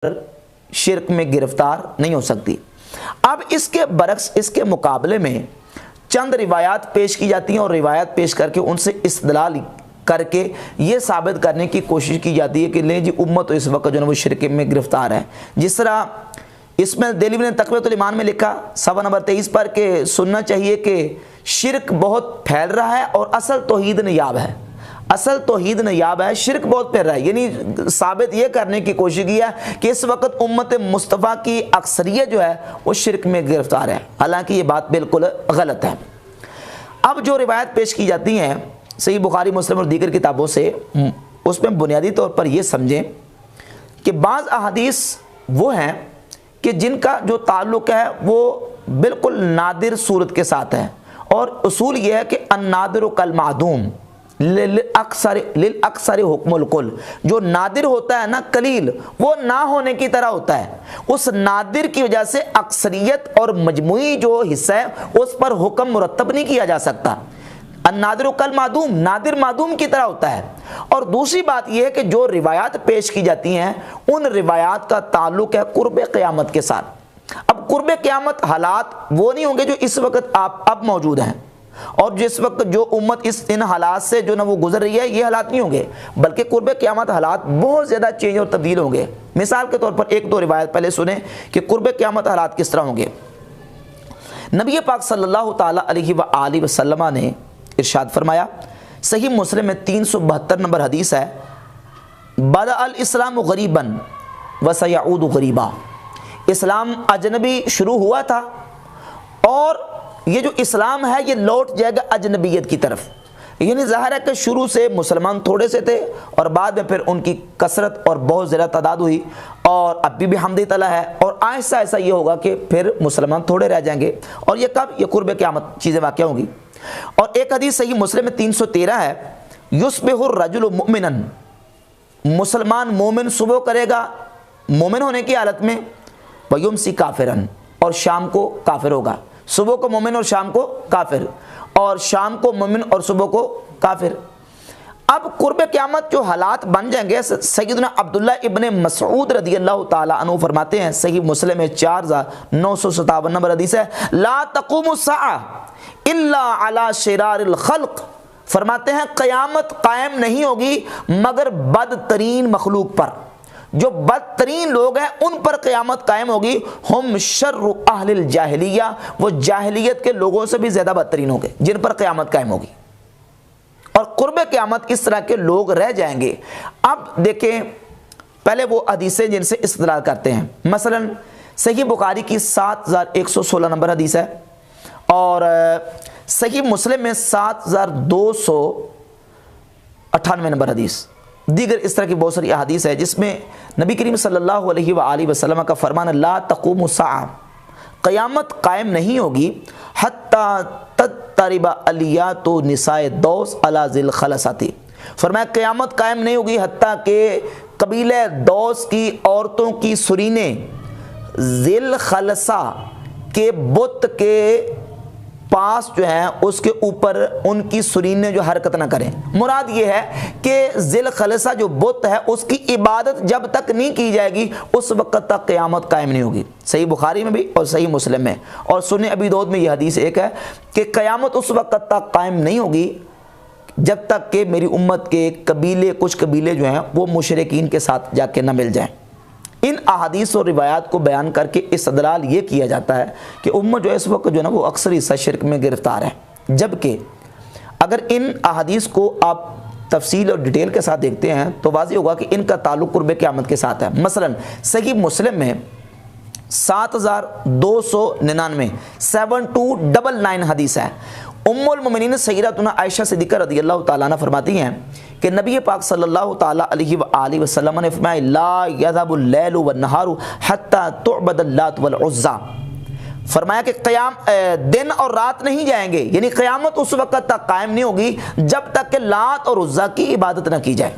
شرک میں گرفتار نہیں ہو سکتی۔ اب اس کے برعکس اس کے مقابلے میں چند روایات پیش کی جاتی ہیں اور روایات پیش کر کے ان سے استدلال کر کے یہ ثابت کرنے کی کوشش کی جاتی ہے کہ لیں جی امت تو اس وقت جو ہے وہ شرک میں گرفتار ہے۔ جس طرح اس میں دہلوی نے تقویۃ الایمان میں لکھا صفحہ نمبر 23 پر کہ سننا چاہیے کہ شرک بہت پھیل رہا ہے اور اصل توحید نیاب ہے، اصل توحید نیاب ہے، شرک بہت پھیل رہا ہے، یعنی ثابت یہ کرنے کی کوشش کی ہے کہ اس وقت امت مصطفیٰ کی اکثریت جو ہے وہ شرک میں گرفتار ہے، حالانکہ یہ بات بالکل غلط ہے۔ اب جو روایت پیش کی جاتی ہیں صحیح بخاری مسلم اور دیگر کتابوں سے، اس میں بنیادی طور پر یہ سمجھیں کہ بعض احادیث وہ ہیں کہ جن کا جو تعلق ہے وہ بالکل نادر صورت کے ساتھ ہے، اور اصول یہ ہے کہ النادر کالمعدوم للاکثر حکم الکل، جو نادر ہوتا ہے نا قلیل، وہ نہ ہونے کی طرح ہوتا ہے، اس نادر کی وجہ سے اکثریت اور مجموعی جو حصہ ہے اس پر حکم مرتب نہیں کیا جا سکتا۔ النادر کالمعدوم، نادر معدوم کی طرح ہوتا ہے۔ اور دوسری بات یہ ہے کہ جو روایات پیش کی جاتی ہیں ان روایات کا تعلق ہے قرب قیامت کے ساتھ۔ اب قرب قیامت حالات وہ نہیں ہوں گے جو اس وقت اب موجود ہیں، اور جس وقت جو امت ان حالات سے جو وہ گزر رہی ہے یہ حالات نہیں ہوں گے، بلکہ قرب قیامت حالات بہت زیادہ چینج اور تبدیل ہوں گے۔ مثال کے طور پر ایک دو روایت پہلے سنیں کہ قرب قیامت حالات کس طرح ہوں گے۔ نبی پاک صلی اللہ تعالی علیہ وآلہ وسلم نے ارشاد فرمایا، صحیح مسلم میں 372 نمبر حدیث ہے، بدأ الاسلام غریبا وسیعود غریبا، اسلام اجنبی شروع ہوا تھا اور یہ جو اسلام ہے یہ لوٹ جائے گا اجنبیت کی طرف، یعنی ظاہر ہے کہ شروع سے مسلمان تھوڑے سے تھے اور بعد میں پھر ان کی کثرت اور بہت زیادہ تعداد ہوئی، اور ابھی بھی حمد تعالیٰ ہے، اور آہستہ آہستہ یہ ہوگا کہ پھر مسلمان تھوڑے رہ جائیں گے، اور یہ کب؟ یہ قرب قیامت چیزیں واقع ہوں گی۔ اور ایک حدیث صحیح مسلم میں 313 ہے، یصبح الرجل مؤمنا، مسلمان مومن صبح کرے گا مومن ہونے کی حالت میں، ویمسی کافرا، اور شام کو کافر ہوگا، صبح کو مومن اور شام کو کافر، اور شام کو مومن اور صبح کو کافر۔ اب قرب قیامت جو حالات بن جائیں گے، سیدنا عبداللہ ابن مسعود رضی اللہ تعالی عنہ فرماتے ہیں، صحیح مسلم میں 4957 نمبر حدیث ہے، لا تقوم الساعہ الا علی شرار الخلق، فرماتے ہیں قیامت قائم نہیں ہوگی مگر بدترین مخلوق پر، جو بدترین لوگ ہیں ان پر قیامت قائم ہوگی، ہم شر اہل الجاہلیہ، وہ جاہلیت کے لوگوں سے بھی زیادہ بدترین ہوں گے جن پر قیامت قائم ہوگی، اور قرب قیامت اس طرح کے لوگ رہ جائیں گے۔ اب دیکھیں پہلے وہ حدیثیں جن سے استدلال کرتے ہیں، مثلا صحیح بخاری کی 7116 نمبر حدیث ہے، اور صحیح مسلم میں 7298 نمبر حدیث، دیگر اس طرح کی بہت ساری احادیث ہے جس میں نبی کریم صلی اللہ علیہ وآلہ وسلم کا فرمان، لا تقوم الساعہ، قیامت قائم نہیں ہوگی، حتی تضطرب الیات نساء دوس علی ذی الخلصۃ، فرمایا قیامت قائم نہیں ہوگی حتیٰ کہ قبیلہ دوس کی عورتوں کی سرینیں ذی الخلصہ کے بت کے پاس جو ہیں اس کے اوپر ان کی سرینیں جو حرکت نہ کریں۔ مراد یہ ہے کہ ذی الخلصہ جو بت ہے اس کی عبادت جب تک نہیں کی جائے گی اس وقت تک قیامت قائم نہیں ہوگی، صحیح بخاری میں بھی اور صحیح مسلم میں، اور سنن ابی داؤد میں یہ حدیث ایک ہے کہ قیامت اس وقت تک قائم نہیں ہوگی جب تک کہ میری امت کے کچھ قبیلے جو ہیں وہ مشرکین کے ساتھ جا کے نہ مل جائیں۔ ان احادیث اور روایات کو بیان کر کے استدلال یہ کیا جاتا ہے کہ امت جو اس وقت جو ہے نا وہ اکثر حصہ شرک میں گرفتار ہے، جبکہ اگر ان احادیث کو آپ تفصیل اور ڈیٹیل کے ساتھ دیکھتے ہیں تو واضح ہوگا کہ ان کا تعلق قرب قیامت کے ساتھ ہے۔ مثلا صحیح مسلم میں 7299 7299 حدیث ہے، ام المؤمنین سیدتنا عائشہ صدیقہ رضی اللہ تعالیٰ عنہ فرماتی ہیں کہ نبی پاک صلی اللہ تعالیٰ علیہ وآلہ وسلم نے فرمایا، لا یذهب اللیل والنہار حتی تعبد اللات والعزی، فرمایا کہ دن اور رات نہیں جائیں گے، یعنی قیامت اس وقت تک قائم نہیں ہوگی جب تک کہ لات اور عزیٰ کی عبادت نہ کی جائے،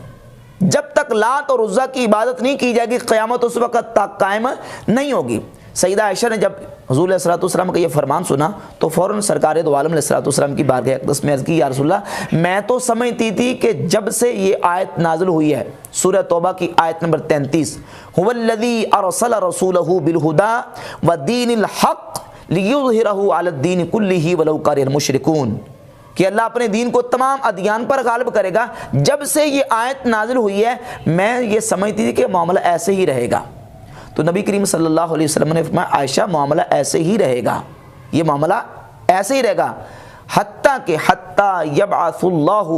جب تک لات اور عزیٰ کی عبادت نہیں کی جائے گی قیامت اس وقت تک قائم نہیں ہوگی۔ سیدہ عائشہ نے جب حضور علیہ الصلوۃ والسلام کا یہ فرمان سنا تو فوراً سرکار دو عالم علیہ الصلوۃ والسلام کی بارگاہ اقدس میں عرض کی، یا رسول اللہ میں تو سمجھتی تھی کہ جب سے یہ آیت نازل ہوئی ہے سورہ توبہ کی آیت نمبر 33، هو الذی ارسل رسولہ بالہدی ودین الحق لیظہرہ علی الدین کلہ ولو کرہ المشرکون، کہ اللہ اپنے دین کو تمام ادیان پر غالب کرے گا۔ جب سے یہ آیت نازل ہوئی ہے میں یہ سمجھتی تھی کہ معاملہ ایسے ہی رہے گا۔ تو نبی کریم صلی اللہ علیہ وسلم نے فرمایا عائشہ معاملہ ایسے ہی رہے گا، یہ معاملہ ایسے ہی رہے گا، حتیٰ کہ یبعث اللہ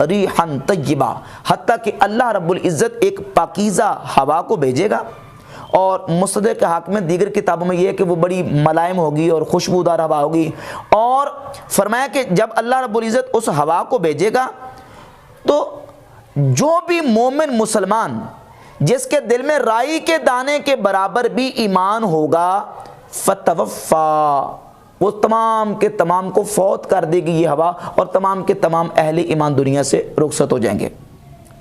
ریحا طیبہ، حتیٰ کہ اللہ رب العزت ایک پاکیزہ ہوا کو بھیجے گا۔ اور مستدرک کے حق میں دیگر کتابوں میں یہ ہے کہ وہ بڑی ملائم ہوگی اور خوشبودار ہوا ہوگی، اور فرمایا کہ جب اللہ رب العزت اس ہوا کو بھیجے گا تو جو بھی مومن مسلمان جس کے دل میں رائی کے دانے کے برابر بھی ایمان ہوگا فتوفا، وہ تمام کے تمام کو فوت کر دے گی یہ ہوا، اور تمام کے تمام اہل ایمان دنیا سے رخصت ہو جائیں گے۔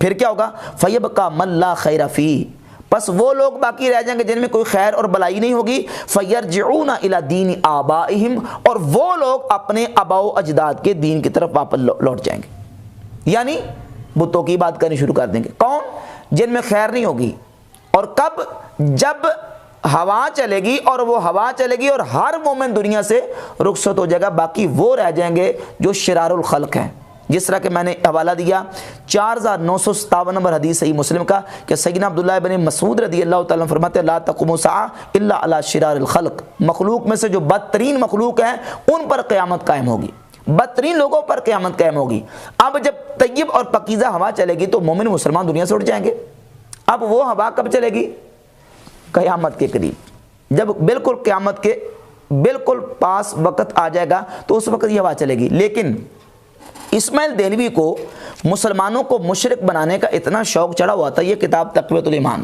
پھر کیا ہوگا؟ فیبقى من لا خیر فیہ، بس وہ لوگ باقی رہ جائیں گے جن میں کوئی خیر اور بلائی نہیں ہوگی۔ فیرجعون الی دین آبائہم، اور وہ لوگ اپنے آباء و اجداد کے دین کی طرف واپس لوٹ جائیں گے، یعنی بتوں کی بات کرنی شروع کر دیں گے۔ کون؟ جن میں خیر نہیں ہوگی۔ اور کب؟ جب ہوا چلے گی، اور وہ ہوا چلے گی اور ہر مومن دنیا سے رخصت ہو جائے گا، باقی وہ رہ جائیں گے جو شرار الخلق ہیں۔ جس طرح کہ میں نے حوالہ دیا 4957 نمبر حدیث صحیح مسلم کا کہ سیدنا عبداللہ بن مسعود رضی اللہ تعالیٰ عنہ فرماتے ہیں لا تقوم الساعہ الا علی شرار الخلق، مخلوق میں سے جو بدترین مخلوق ہیں ان پر قیامت قائم ہوگی، بدترین لوگوں پر قیامت قائم ہوگی۔ اب جب طیب اور پاکیزہ ہوا چلے گی تو مومن مسلمان دنیا سے اٹھ جائیں گے۔ اب وہ ہوا کب چلے گی؟ قیامت کے قریب، جب بالکل قیامت کے بالکل پاس وقت آ جائے گا تو اس وقت یہ ہوا چلے گی۔ لیکن اسماعیل دہلوی کو مسلمانوں کو مشرک بنانے کا اتنا شوق چڑھا ہوا تھا، یہ کتاب تقویۃ الایمان،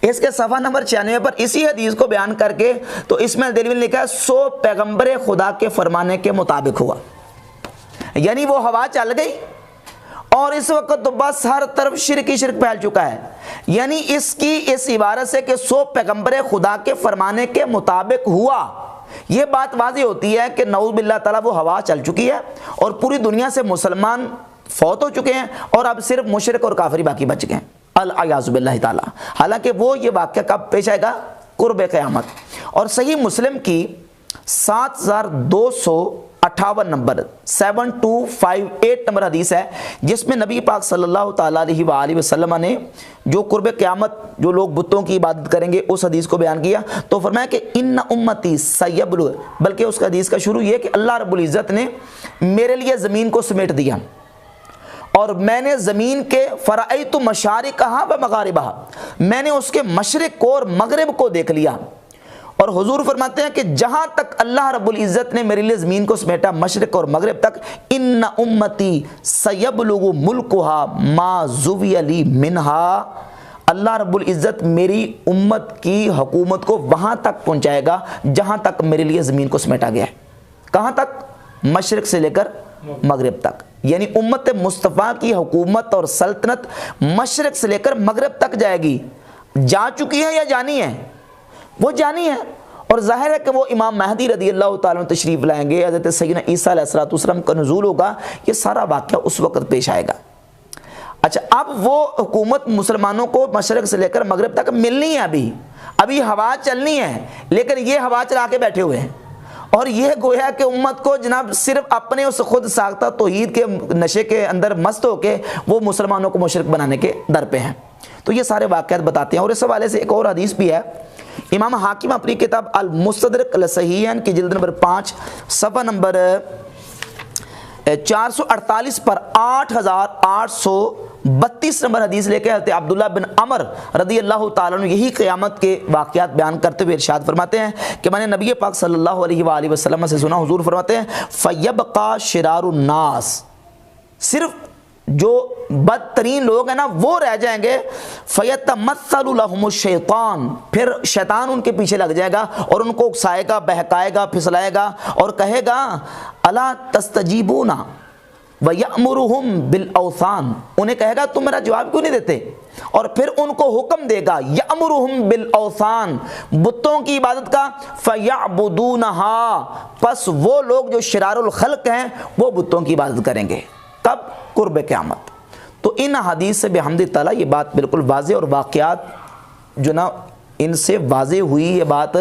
اس کے صفحہ نمبر 96 پر اسی حدیث کو بیان کر کے تو اسماعیل دہلوی نے لکھا 100 پیغمبر خدا کے فرمانے کے مطابق ہوا، یعنی وہ ہوا چل گئی اور اس وقت تو بس ہر طرف شرک ہی شرک پھیل چکا ہے۔ یعنی اس کی اس عبارت سے کہ 100 پیغمبر خدا کے فرمانے کے مطابق ہوا، یہ بات واضح ہوتی ہے کہ نعوذ باللہ تعالیٰ وہ ہوا چل چکی ہے اور پوری دنیا سے مسلمان فوت ہو چکے ہیں، اور اب صرف مشرک اور کافری باقی بچ گئے ہیں، الیاذ باللہ تعالیٰ۔ حالانکہ وہ یہ واقعہ کب پیش آئے گا؟ قرب قیامت۔ اور صحیح مسلم کی 7258 نمبر 7258 نمبر حدیث ہے جس میں نبی پاک صلی اللہ تعالیٰ علیہ وآلہ وسلم نے جو قرب قیامت جو لوگ بتوں کی عبادت کریں گے اس حدیث کو بیان کیا تو فرمایا کہ ان امتی سیبلغ، بلکہ اس حدیث کا شروع یہ کہ اللہ رب العزت نے میرے لیے زمین کو سمیٹ دیا اور میں نے زمین کے فرأیت مشارقہا و مغاربہا، میں نے اس کے مشرق کو اور مغرب کو دیکھ لیا۔ اور حضور فرماتے ہیں کہ جہاں تک اللہ رب العزت نے میرے لیے زمین کو سمیٹا مشرق اور مغرب تک، ان امتی سیبلغ ملکہا ما زوی لی منہا، اللہ رب العزت میری امت کی حکومت کو وہاں تک پہنچائے گا جہاں تک میرے لیے زمین کو سمیٹا گیا ہے۔ کہاں تک؟ مشرق سے لے کر مغرب تک، یعنی امت مصطفیٰ کی حکومت اور سلطنت مشرق سے لے کر مغرب تک جائے گی۔ جا چکی ہے یا جانی ہے؟ وہ جانی ہے، اور ظاہر ہے کہ وہ امام مہدی رضی اللہ تعالیٰ عنہ تشریف لائیں گے، حضرت سیدنا عیسیٰ علیہ السلام کا نزول ہوگا، یہ سارا واقعہ اس وقت پیش آئے گا۔ اچھا، اب وہ حکومت مسلمانوں کو مشرق سے لے کر مغرب تک ملنی ہے، ابھی ہوا چلنی ہے، لیکن یہ ہوا چلا کے بیٹھے ہوئے ہیں، اور یہ گویا کہ امت کو جناب صرف اپنے اس خود ساختہ توحید کے نشے کے اندر مست ہو کے وہ مسلمانوں کو مشرک بنانے کے در پہ ہیں۔ تو یہ سارے واقعات بتاتے ہیں۔ اور اس حوالے سے ایک اور حدیث بھی ہے، امام حاکم اپنی کتاب المستدرک الصحیحین کی جلد نمبر 5 صفحہ نمبر 448 پر 8832 نمبر حدیث لے کے حضرت عبداللہ بن عمر رضی اللہ تعالیٰ عنہ یہی قیامت کے واقعات بیان کرتے ہوئے ارشاد فرماتے ہیں کہ میں نے نبی پاک صلی اللہ علیہ وآلہ وسلم سے سنا، حضور فرماتے ہیں فَيَبْقَى شِرَارُ النَّاسِ، صرف جو بدترین لوگ ہیں نا وہ رہ جائیں گے، فَيَتَمَثَّلُ لَهُمُ الشَّيْطَانُ، پھر شیطان ان کے پیچھے لگ جائے گا اور ان کو اکسائے گا، بہکائے گا، پھسلائے گا اور کہے گا اَلَا تَسْتَجِيبُونَ وَيَأْمُرُهُمْ بِالْأَوْثَانِ، انہیں کہے گا تم میرا جواب کیوں نہیں دیتے، اور پھر ان کو حکم دے گا یأمرہم بالاوثان، بتوں کی عبادت کا، فیعبدونہا، پس وہ لوگ جو شرار الخلق ہیں وہ بتوں کی عبادت کریں گے، کب؟ قرب قیامت۔ تو ان حدیث سے بحمد تعالیٰ یہ بات بالکل واضح، اور واقعات جو نا ان سے واضح ہوئی یہ بات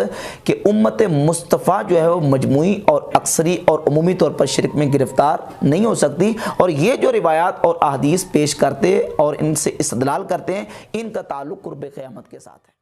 کہ امت مصطفیٰ جو ہے وہ مجموعی اور اکثری اور عمومی طور پر شرک میں گرفتار نہیں ہو سکتی، اور یہ جو روایات اور احادیث پیش کرتے اور ان سے استدلال کرتے ہیں ان کا تعلق قرب قیامت کے ساتھ ہے۔